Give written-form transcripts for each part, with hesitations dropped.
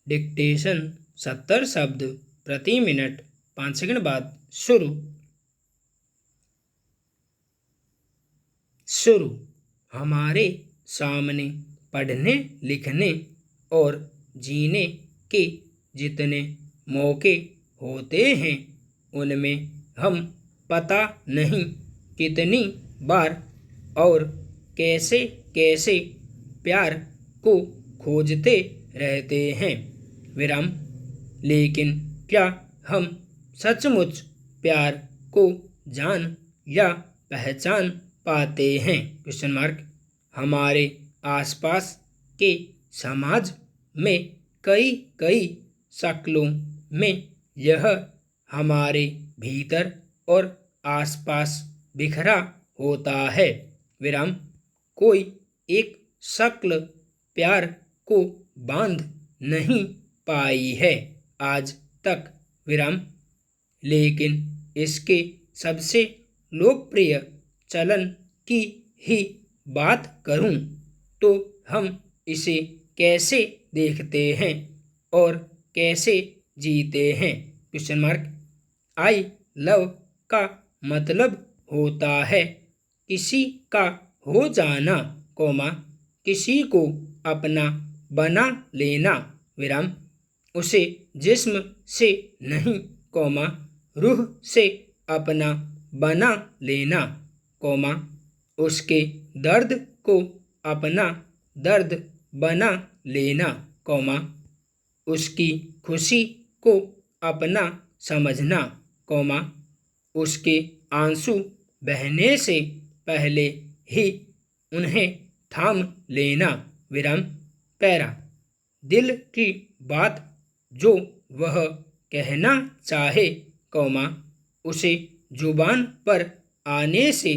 Dictation 70 शब्द प्रति minute 5 second बाद शुरू। शुरू। हमारे सामने पढ़ने लिखने और जीने के जितने मौके होते हैं उनमें हम पता नहीं कितनी बार और कैसे कैसे प्यार को खोजते रहते हैं विराम। लेकिन क्या हम सचमुच प्यार को जान या पहचान पाते हैं? Question mark. हमारे आसपास के समाज में कई कई शक्लों में यह हमारे भीतर और आसपास बिखरा होता है विराम। कोई एक शक्ल प्यार को बांध नहीं पाई है आज तक विराम। लेकिन इसके सबसे लोकप्रिय चलन की ही बात करूं तो हम इसे कैसे देखते हैं और कैसे जीते हैं? Question mark. आई लव का मतलब होता है किसी का हो जाना, किसी को अपना बना लेना विराम। उसे जिस्म से नहीं, रूह से अपना बना लेना, उसके दर्द को अपना दर्द बना लेना, उसकी खुशी को अपना समझना, उसके आंसू बहने से पहले ही उन्हें थाम लेना विराम। पैरा। दिल की बात जो वह कहना चाहे, उसे जुबान पर आने से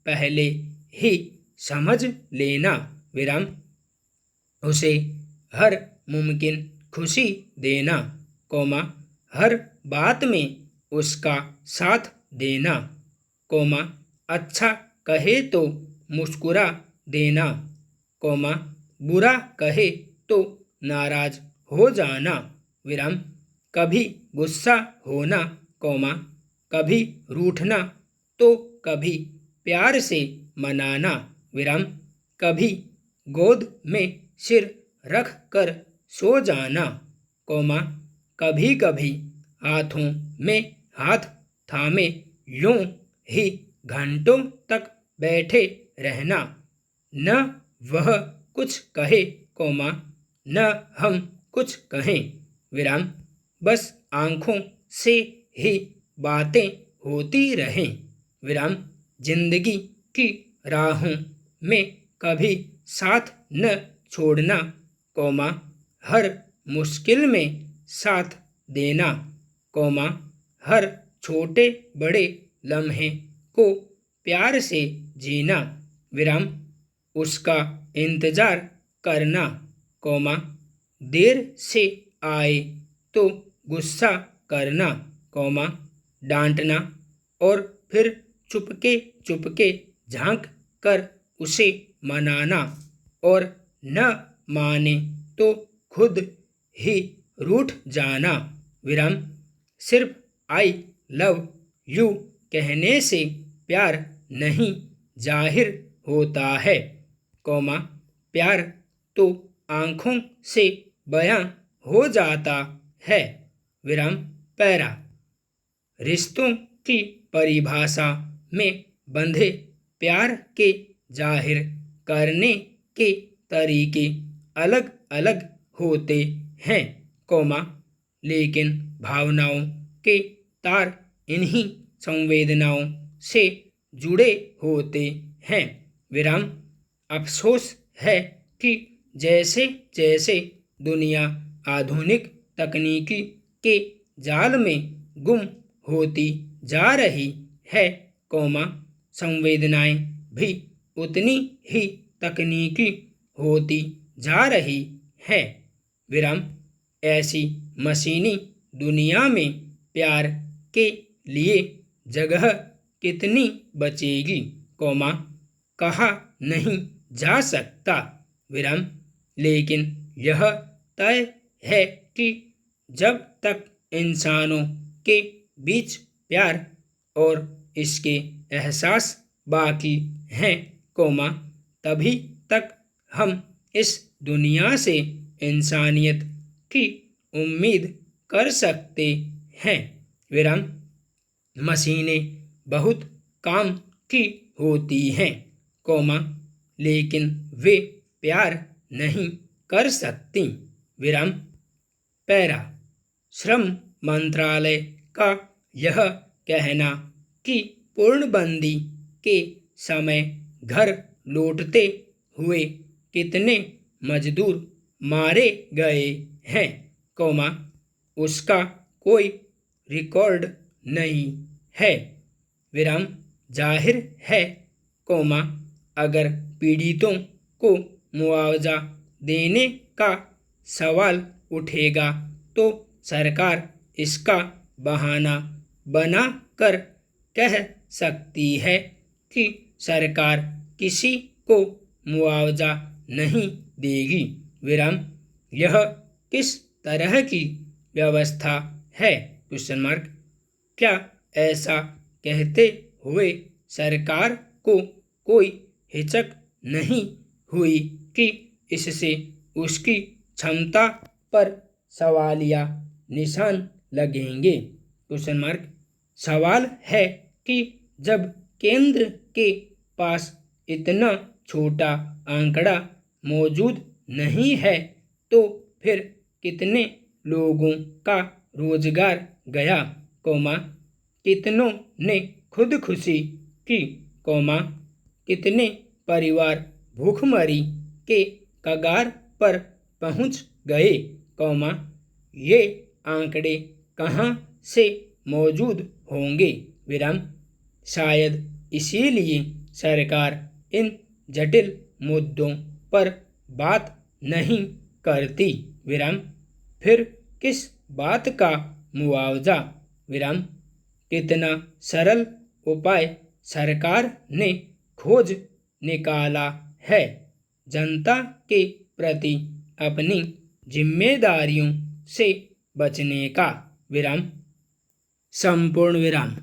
पहले ही समझ लेना विराम। उसे हर मुमकिन खुशी देना, हर बात में उसका साथ देना, अच्छा कहे तो मुस्कुरा देना, बुरा कहे तो नाराज हो जाना विराम। कभी गुस्सा होना, कभी रूठना तो कभी प्यार से मनाना विराम। कभी गोद में सिर रख कर सो जाना, कभी कभी हाथों में हाथ थामे यूं ही घंटों तक बैठे रहना। न वह कुछ कहे, न हम कुछ कहें विराम। बस आंखों से ही बातें होती रहें विराम। जिंदगी की राहों में कभी साथ न छोड़ना, हर मुश्किल में साथ देना, हर छोटे बड़े लम्हे को प्यार से जीना विराम। उसका इंतजार करना, देर से आए तो गुस्सा करना, डांटना और फिर चुपके चुपके झांक कर उसे मनाना और न माने तो खुद ही रूठ जाना विराम। सिर्फ आई लव यू कहने से प्यार नहीं जाहिर होता है, प्यार तो आंखों से बयां हो जाता है विराम। पैरा। रिश्तों की परिभाषा में बंधे प्यार के जाहिर करने के तरीके अलग अलग होते हैं, लेकिन भावनाओं के तार इन्हीं संवेदनाओं से जुड़े होते हैं विराम। अफसोस है कि जैसे जैसे दुनिया आधुनिक तकनीकी के जाल में गुम होती जा रही है, संवेदनाएं भी उतनी ही तकनीकी होती जा रही है विराम। ऐसी मशीनी दुनिया में प्यार के लिए जगह कितनी बचेगी, कहा नहीं जा सकता विराम। लेकिन यह तय है कि जब तक इंसानों के बीच प्यार और इसके एहसास बाकी हैं, तभी तक हम इस दुनिया से इंसानियत की उम्मीद कर सकते हैं। विराम। मशीनें बहुत काम की होती हैं, लेकिन वे प्यार नहीं कर सकती। विराम। पैरा। श्रम मंत्रालय का यह कहना कि पूर्णबंदी के समय घर लौटते हुए कितने मजदूर मारे गए हैं, उसका कोई रिकॉर्ड नहीं है। विराम। जाहिर है, अगर पीड़ितों को मुआवजा देने का सवाल उठेगा तो सरकार इसका बहाना बना कर कह सकती है कि सरकार किसी को मुआवजा नहीं देगी। विराम। यह किस तरह की व्यवस्था है? क्या ऐसा कहते हुए सरकार को कोई हिचक नहीं हुई कि इससे उसकी क्षमता पर सवालिया निशान लगेंगे? सवाल है कि जब केंद्र के पास इतना छोटा आंकड़ा मौजूद नहीं है तो फिर कितने लोगों का रोजगार गया, कितनों ने खुदकुशी की, कितने परिवार भूखमरी के कगार पर पहुंच गए, ये आंकड़े कहां से मौजूद होंगे? विराम। शायद इसीलिए सरकार इन जटिल मुद्दों पर बात नहीं करती। विराम। फिर किस बात का मुआवजा? विराम। कितना सरल उपाय सरकार ने खोज निकाला है जनता के प्रति अपनी जिम्मेदारियों से बचने का। विराम। संपूर्ण विराम।